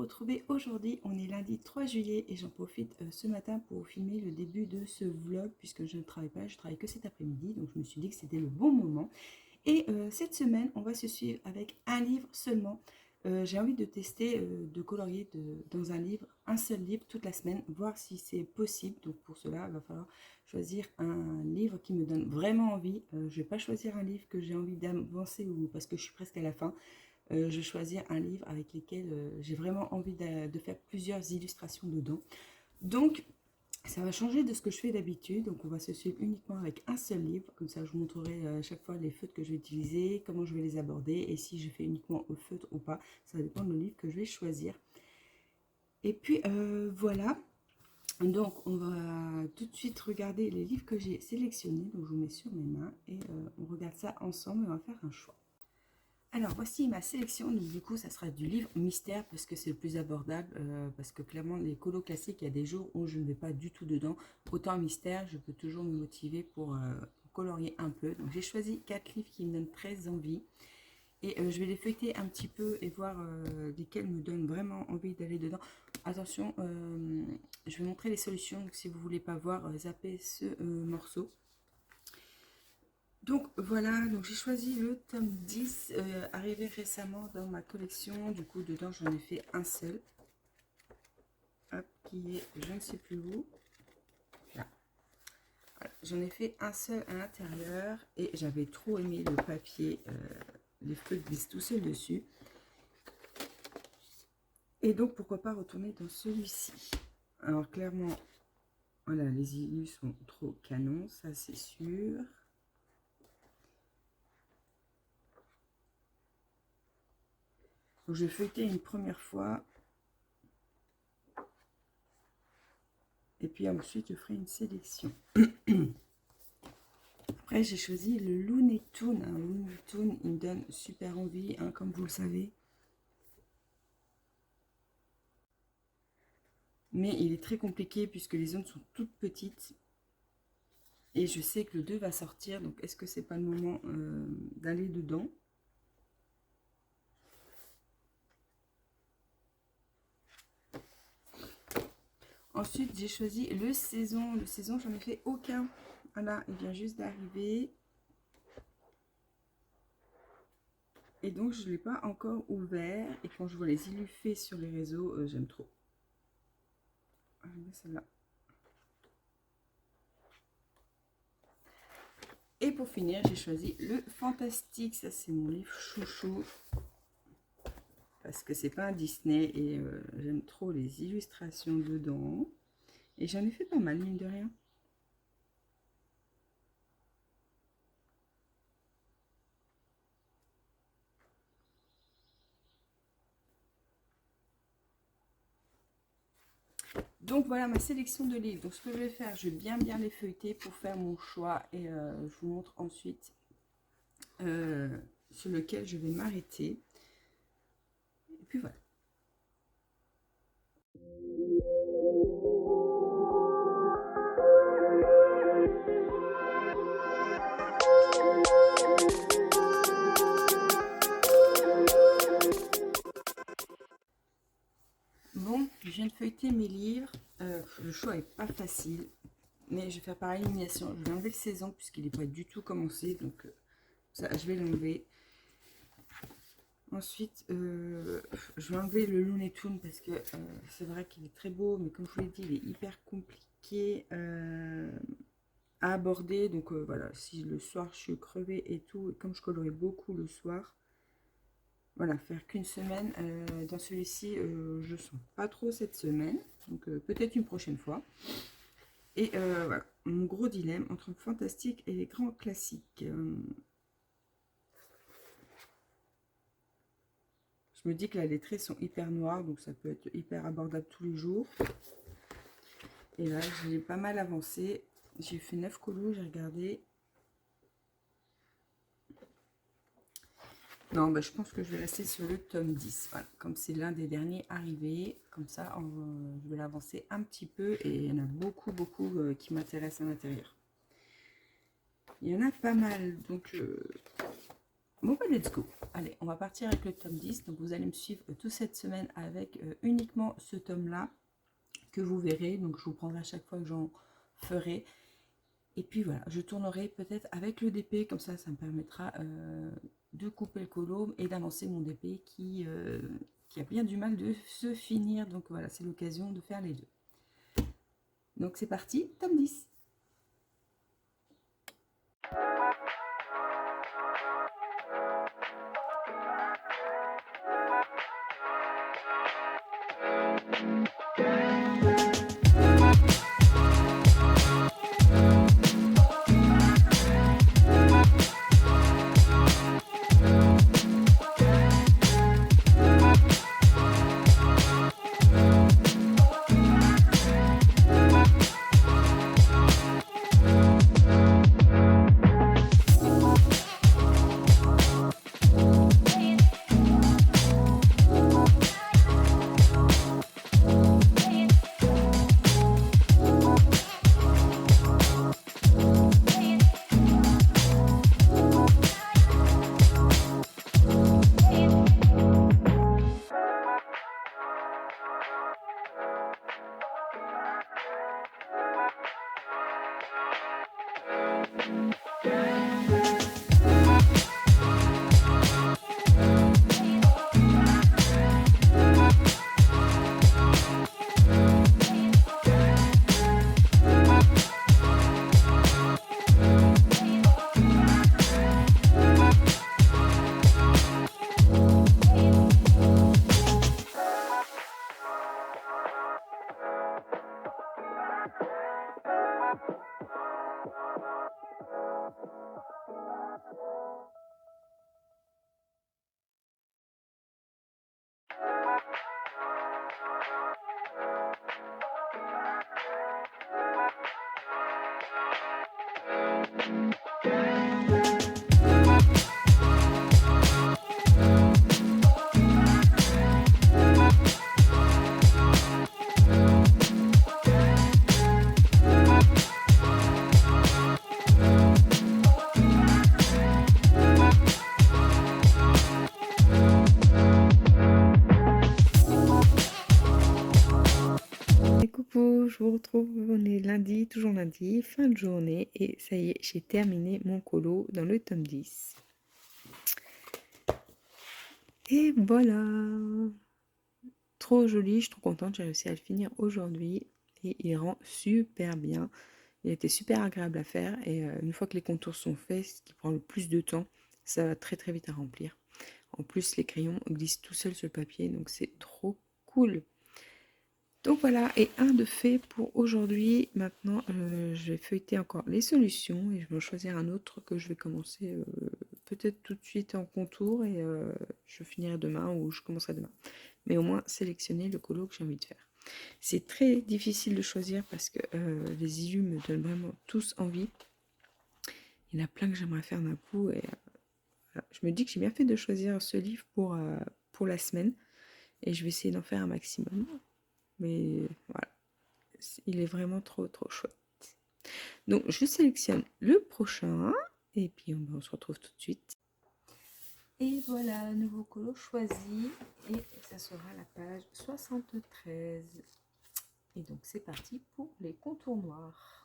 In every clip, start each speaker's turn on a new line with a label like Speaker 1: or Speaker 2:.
Speaker 1: retrouver aujourd'hui. On est lundi 3 juillet et j'en profite ce matin pour filmer le début de ce vlog puisque je ne travaille pas, je travaille que cet après-midi, donc je me suis dit que c'était le bon moment. Et cette semaine, on va se suivre avec un livre seulement. J'ai envie de tester, de colorier dans un livre, un seul livre toute la semaine, voir si c'est possible. Donc pour cela, il va falloir choisir un livre qui me donne vraiment envie. Je ne vais pas choisir un livre que j'ai envie d'avancer ou parce que je suis presque à la fin. Je vais choisir un livre avec lequel j'ai vraiment envie de faire plusieurs illustrations dedans. Donc, ça va changer de ce que je fais d'habitude. Donc, on va se suivre uniquement avec un seul livre. Comme ça, je vous montrerai à chaque fois les feutres que je vais utiliser, comment je vais les aborder et si je fais uniquement au feutre ou pas. Ça va dépendre du livre que je vais choisir. Et puis, voilà. Donc, on va tout de suite regarder les livres que j'ai sélectionnés. Donc, je vous mets sur mes mains et on regarde ça ensemble et on va faire un choix. Alors, voici ma sélection. Donc, du coup, ça sera du livre mystère parce que c'est le plus abordable. Parce que clairement, les colos classiques, il y a des jours où je ne vais pas du tout dedans. Autant mystère, je peux toujours me motiver pour colorier un peu. Donc, j'ai choisi 4 livres qui me donnent très envie. Et je vais les feuilleter un petit peu et voir lesquels me donnent vraiment envie d'aller dedans. Attention, je vais montrer les solutions. Donc, si vous ne voulez pas voir, zappez ce morceau. Donc voilà, donc j'ai choisi le tome 10, arrivé récemment dans ma collection. Du coup, dedans, j'en ai fait un seul. Hop, qui est, je ne sais plus où. Là. Voilà, j'en ai fait un seul à l'intérieur. Et j'avais trop aimé le papier. Les feuilles glissent tout seuls dessus. Et donc, pourquoi pas retourner dans celui-ci. Alors, clairement, voilà, les illus sont trop canons, ça c'est sûr. Donc, je vais feuilleter une première fois. Et puis ensuite, je ferai une sélection. Après, j'ai choisi le Looney Tunes. Le Looney Tunes, il me donne super envie, hein, comme vous le savez. Mais il est très compliqué puisque les zones sont toutes petites. Et je sais que le 2 va sortir. Donc, est-ce que c'est pas le moment d'aller dedans? Ensuite, j'ai choisi le saison. Le saison, j'en ai fait aucun. Voilà, il vient juste d'arriver. Et donc, je ne l'ai pas encore ouvert. Et quand je vois les illus faits sur les réseaux, j'aime trop. Je mets celle-là. Et pour finir, j'ai choisi le Fantastique. Ça, c'est mon livre chouchou. Parce que c'est pas un Disney. Et j'aime trop les illustrations dedans. Et j'en ai fait pas mal, mine de rien. Donc voilà ma sélection de livres. Donc ce que je vais faire, je vais bien les feuilleter pour faire mon choix. Et je vous montre ensuite sur lequel je vais m'arrêter. Et puis voilà. Bon, je viens de feuilleter mes livres. Le choix est pas facile. Mais je vais faire par élimination. Je vais enlever le saison puisqu'il n'est pas du tout commencé. Donc ça, je vais l'enlever. Ensuite, je vais enlever le Looney Tunes parce que c'est vrai qu'il est très beau. Mais comme je vous l'ai dit, il est hyper compliqué à aborder. Donc voilà, si le soir je suis crevée et tout. Et comme je colorais beaucoup le soir. Voilà, faire qu'une semaine. Dans celui-ci, je ne sens pas trop cette semaine. Donc peut-être une prochaine fois. Et voilà, mon gros dilemme entre le fantastique et les grands classiques. Je me dis que là, les traits sont hyper noirs, donc ça peut être hyper abordable tous les jours. Et là, j'ai pas mal avancé. J'ai fait 9 colos, j'ai regardé. Non, bah, je pense que je vais rester sur le tome 10. Voilà, comme c'est l'un des derniers arrivés. Comme ça, je vais l'avancer un petit peu. Et il y en a beaucoup qui m'intéressent à l'intérieur. Il y en a pas mal. Donc, Bon, bah, let's go. Allez, on va partir avec le tome 10. Donc, vous allez me suivre toute cette semaine avec uniquement ce tome-là que vous verrez. Donc, je vous prendrai à chaque fois que j'en ferai. Et puis, voilà, je tournerai peut-être avec le DP. Comme ça me permettra de couper le colo et d'avancer mon DP qui a bien du mal de se finir. Donc, voilà, c'est l'occasion de faire les deux. Donc, c'est parti, tome 10. Coucou, je vous retrouve, on est lundi, toujours lundi, fin de journée, et ça y est, j'ai terminé mon colo dans le tome 10. Et voilà, trop joli, je suis trop contente, j'ai réussi à le finir aujourd'hui, et il rend super bien. Il était super agréable à faire, et une fois que les contours sont faits, ce qui prend le plus de temps, ça va très très vite à remplir. En plus, les crayons glissent tout seuls sur le papier, donc c'est trop cool. Donc voilà, et un de fait pour aujourd'hui. Maintenant, je vais feuilleter encore les solutions et je vais en choisir un autre que je vais commencer peut-être tout de suite en contour et je finirai demain ou je commencerai demain. Mais au moins sélectionner le colo que j'ai envie de faire. C'est très difficile de choisir parce que les illus me donnent vraiment tous envie. Il y en a plein que j'aimerais faire d'un coup et voilà. Je me dis que j'ai bien fait de choisir ce livre pour la semaine et je vais essayer d'en faire un maximum. Mais voilà, il est vraiment trop chouette. Donc je sélectionne le prochain et puis on se retrouve tout de suite. Et voilà, nouveau colo choisi et ça sera la page 73. Et donc c'est parti pour les contours noirs.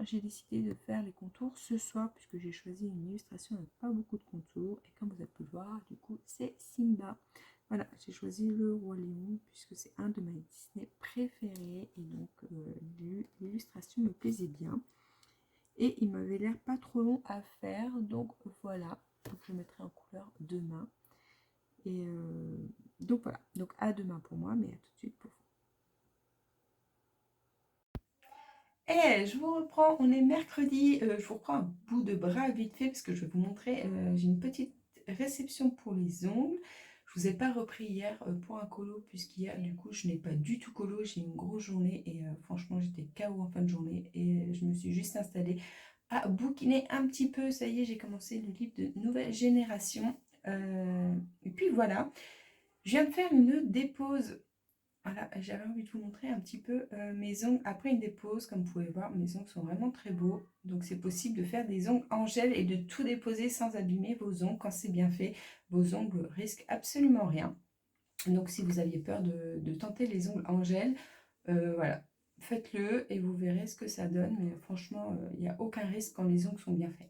Speaker 1: j'ai décidé de faire les contours ce soir puisque j'ai choisi une illustration avec pas beaucoup de contours. Et comme vous avez pu le voir, du coup, c'est Simba. Voilà, j'ai choisi le Roi Lion puisque c'est un de mes Disney préférés. Et donc, l'illustration me plaisait bien. Et il m'avait l'air pas trop long à faire. Donc, voilà. Donc, je mettrai en couleur demain. Et donc, voilà. Donc, à demain pour moi, mais à tout de suite pour vous. Eh, je vous reprends, on est mercredi, je vous reprends un bout de bras vite fait parce que je vais vous montrer, j'ai une petite réception pour les ongles. Je vous ai pas repris hier pour un colo puisqu'hier du coup je n'ai pas du tout colo, j'ai eu une grosse journée et franchement j'étais KO en fin de journée et je me suis juste installée à bouquiner un petit peu. Ça y est, j'ai commencé le livre de Nouvelle Génération et puis voilà, je viens de faire une dépose. Voilà, j'avais envie de vous montrer un petit peu mes ongles après une dépose. Comme vous pouvez voir, mes ongles sont vraiment très beaux. Donc c'est possible de faire des ongles en gel et de tout déposer sans abîmer vos ongles. Quand c'est bien fait, vos ongles risquent absolument rien. Donc si vous aviez peur de tenter les ongles en gel, voilà, faites-le et vous verrez ce que ça donne. Mais franchement, il n'y a aucun risque quand les ongles sont bien faits.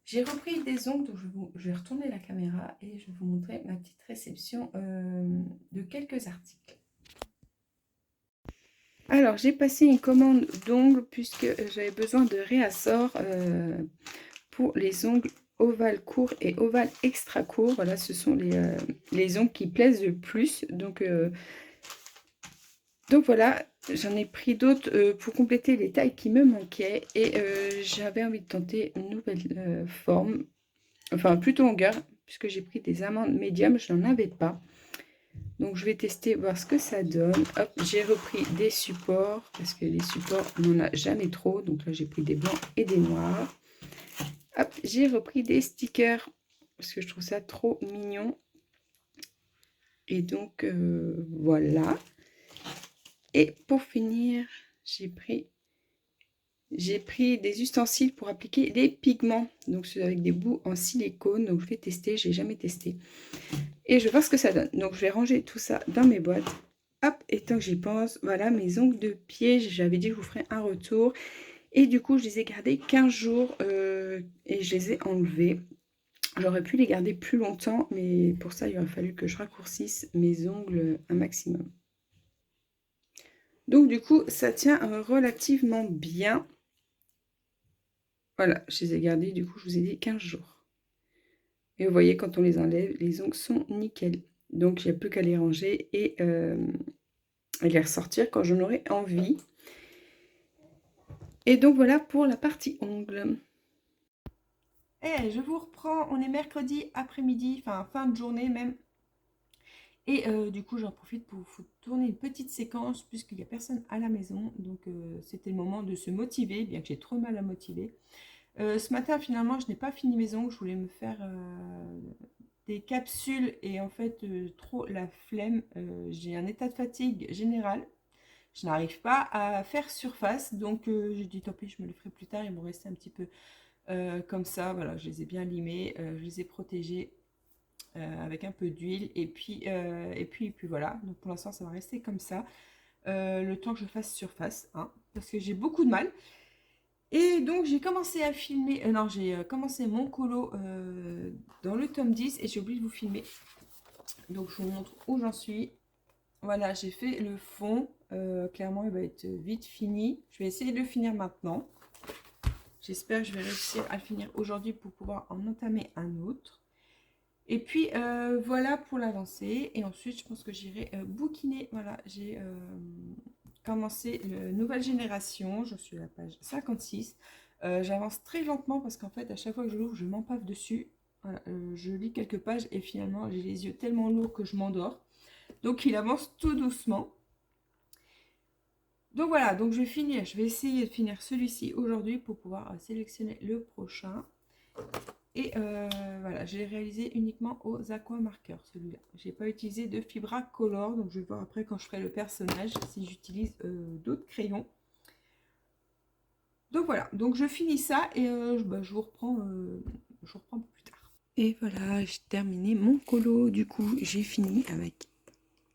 Speaker 1: J'ai repris des ongles, donc je vais retourner la caméra et je vais vous montrer ma petite réception de quelques articles. Alors, j'ai passé une commande d'ongles puisque j'avais besoin de réassorts pour les ongles ovales courts et ovales extra courts. Voilà, ce sont les ongles qui plaisent le plus. Donc voilà, j'en ai pris d'autres pour compléter les tailles qui me manquaient. Et j'avais envie de tenter une nouvelle forme, enfin plutôt longueur, puisque j'ai pris des amandes médium, je n'en avais pas. Donc je vais tester, voir ce que ça donne. Hop, j'ai repris des supports, parce que les supports, on n'en a jamais trop. Donc là, j'ai pris des blancs et des noirs. Hop, j'ai repris des stickers, parce que je trouve ça trop mignon. Et donc, voilà. Et pour finir, j'ai pris des ustensiles pour appliquer des pigments. Donc, c'est avec des bouts en silicone. Donc, je vais tester, je n'ai jamais testé. Et je vais voir ce que ça donne. Donc, je vais ranger tout ça dans mes boîtes. Hop, et tant que j'y pense, voilà mes ongles de pied. J'avais dit que je vous ferais un retour. Et du coup, je les ai gardés 15 jours et je les ai enlevés. J'aurais pu les garder plus longtemps, mais pour ça, il aurait fallu que je raccourcisse mes ongles un maximum. Donc, du coup, ça tient relativement bien. Voilà, je les ai gardés, du coup, je vous ai dit 15 jours. Et vous voyez, quand on les enlève, les ongles sont nickel. Donc, il n'y a plus qu'à les ranger et les ressortir quand j'en aurai envie. Et donc, voilà pour la partie ongles. Et je vous reprends, on est mercredi après-midi, enfin fin de journée même. Et du coup, j'en profite pour vous tourner une petite séquence puisqu'il n'y a personne à la maison. Donc, c'était le moment de se motiver, bien que j'ai trop mal à motiver. Ce matin, finalement, je n'ai pas fini mes ongles. Je voulais me faire des capsules et en fait, trop la flemme. J'ai un état de fatigue général. Je n'arrive pas à faire surface. Donc, j'ai dit, tant pis, je me le ferai plus tard. Ils m'ont resté un petit peu comme ça. Voilà, je les ai bien limés. Je les ai protégés avec un peu d'huile. Et puis voilà. Donc, pour l'instant, ça va rester comme ça. Le temps que je fasse surface. Hein, parce que j'ai beaucoup de mal. Et donc j'ai commencé à filmer, non j'ai commencé mon colo dans le tome 10 et j'ai oublié de vous filmer. Donc je vous montre où j'en suis. Voilà, j'ai fait le fond, clairement il va être vite fini. Je vais essayer de le finir maintenant. J'espère que je vais réussir à le finir aujourd'hui pour pouvoir en entamer un autre. Et puis voilà pour l'avancée. Et ensuite je pense que j'irai bouquiner. Voilà, j'ai commencé la nouvelle génération, je suis à la page 56. J'avance très lentement parce qu'en fait à chaque fois que je l'ouvre je m'empave dessus. Voilà, je lis quelques pages et finalement j'ai les yeux tellement lourds que je m'endors, donc il avance tout doucement. Donc voilà, donc je vais essayer de finir celui-ci aujourd'hui pour pouvoir sélectionner le prochain. Et voilà, j'ai réalisé uniquement aux aquamarqueurs celui-là. J'ai pas utilisé de Fibra Color, donc je vais voir après quand je ferai le personnage si j'utilise d'autres crayons. Donc voilà, donc je finis ça et je vous reprends un peu plus tard. Et voilà, j'ai terminé mon colo. Du coup, j'ai fini avec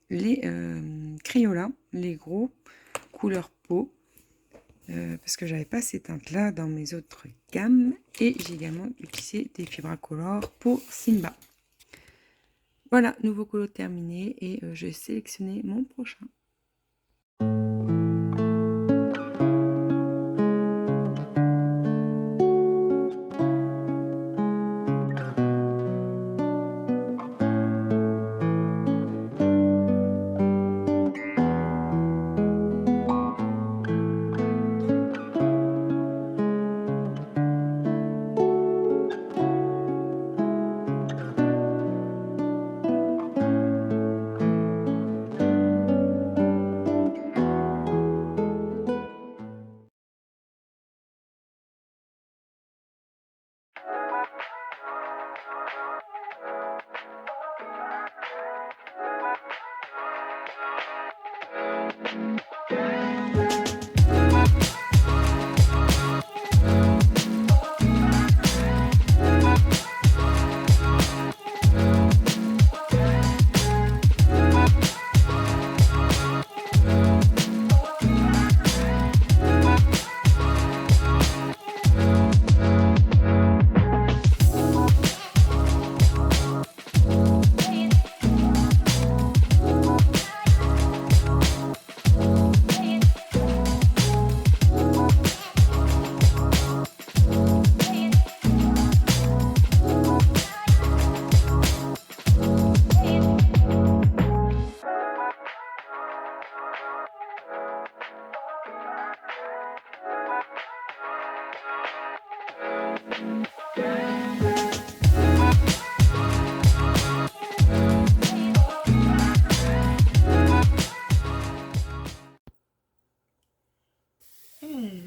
Speaker 1: les crayons là, les gros couleur peau. parce que j'avais pas ces teintes-là dans mes autres gammes. Et j'ai également utilisé des Fibracolor pour Simba. Voilà, nouveau colo terminé et je vais sélectionner mon prochain.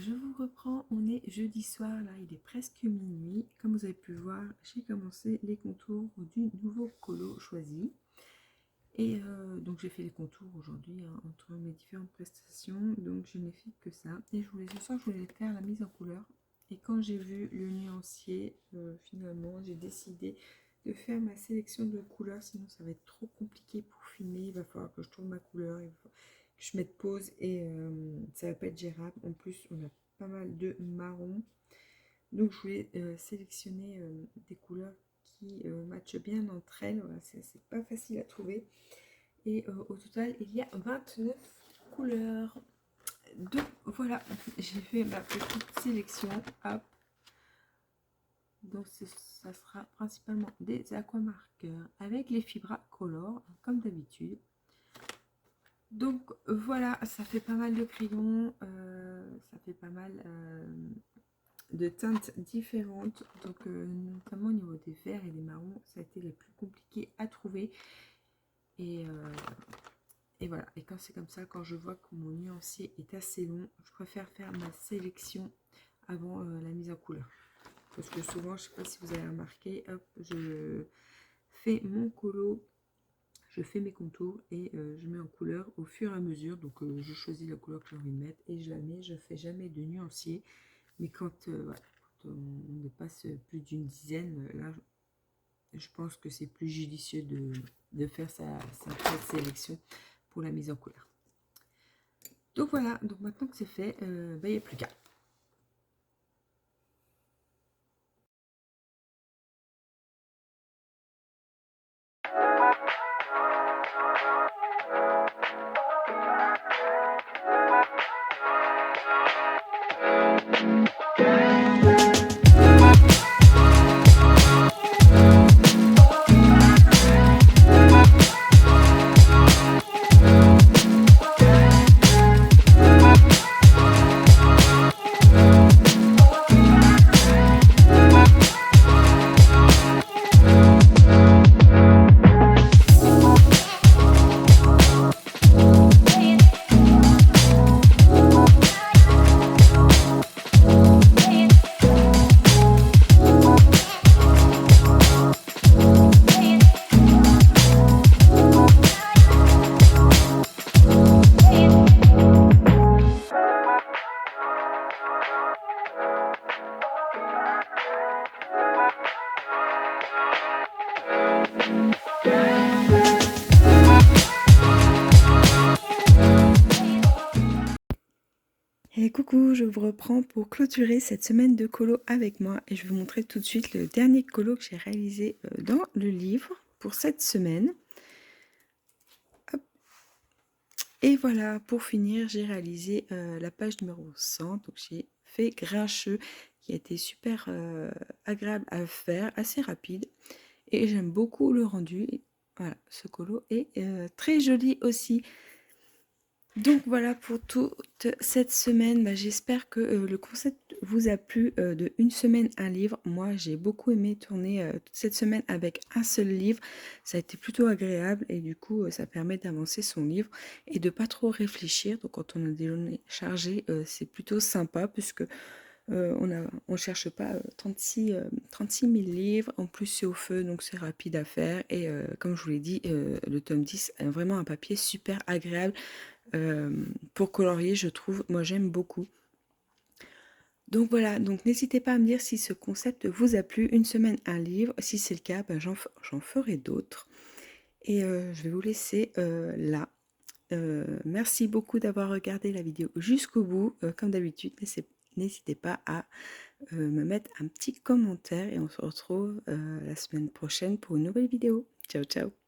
Speaker 1: Je vous reprends, on est jeudi soir, là il est presque minuit. Comme vous avez pu voir, j'ai commencé les contours du nouveau colo choisi. Et donc j'ai fait les contours aujourd'hui entre mes différentes prestations, donc je n'ai fait que ça. Et ce soir je voulais faire la mise en couleur. Et quand j'ai vu le nuancier, finalement j'ai décidé de faire ma sélection de couleurs, sinon ça va être trop compliqué pour filmer. Il va falloir que je trouve ma couleur, il faut que je mette pause et ça va pas être gérable. En plus on a pas mal de marron, donc je voulais sélectionner des couleurs qui matchent bien entre elles. Voilà, c'est pas facile à trouver. Et au total il y a 29 couleurs. Donc voilà, j'ai fait ma petite sélection. Hop. Donc ça sera principalement des aquamarqueurs avec les Fibracolor comme d'habitude. Donc voilà, ça fait pas mal de crayons, ça fait pas mal de teintes différentes. Donc notamment au niveau des verts et des marrons, ça a été les plus compliqués à trouver. Et voilà, et quand c'est comme ça, quand je vois que mon nuancier est assez long, je préfère faire ma sélection avant la mise en couleur. Parce que souvent, je ne sais pas si vous avez remarqué, hop, je fais mon colo, je fais mes contours et je mets en couleur au fur et à mesure. Donc je choisis la couleur que j'ai envie de mettre et je la mets. Je ne fais jamais de nuancier. Mais quand, voilà, quand on dépasse plus d'une dizaine, là, je pense que c'est plus judicieux de faire sa sélection pour la mise en couleur. Donc voilà, donc maintenant que c'est fait, il n'y a plus qu'à. Et coucou, je vous reprends pour clôturer cette semaine de colo avec moi et je vais vous montrer tout de suite le dernier colo que j'ai réalisé dans le livre pour cette semaine. Hop. Et voilà, pour finir, j'ai réalisé la page numéro 100, donc j'ai fait Grincheux qui a été super agréable à faire, assez rapide et j'aime beaucoup le rendu. Voilà, ce colo est très joli aussi. Donc voilà pour toute cette semaine, j'espère que le concept vous a plu de une semaine un livre. Moi j'ai beaucoup aimé tourner toute cette semaine avec un seul livre, ça a été plutôt agréable et du coup ça permet d'avancer son livre et de pas trop réfléchir. Donc quand on a des journées chargées, c'est plutôt sympa puisque on cherche pas 36 000 livres, en plus c'est au feu donc c'est rapide à faire et comme je vous l'ai dit, le tome 10 est vraiment un papier super agréable pour colorier, je trouve. Moi j'aime beaucoup. Donc voilà, donc n'hésitez pas à me dire si ce concept vous a plu. Une semaine un livre, si c'est le cas, j'en ferai d'autres et je vais vous laisser là. Merci beaucoup d'avoir regardé la vidéo jusqu'au bout. Comme d'habitude, n'hésitez pas à me mettre un petit commentaire et on se retrouve la semaine prochaine pour une nouvelle vidéo. Ciao ciao.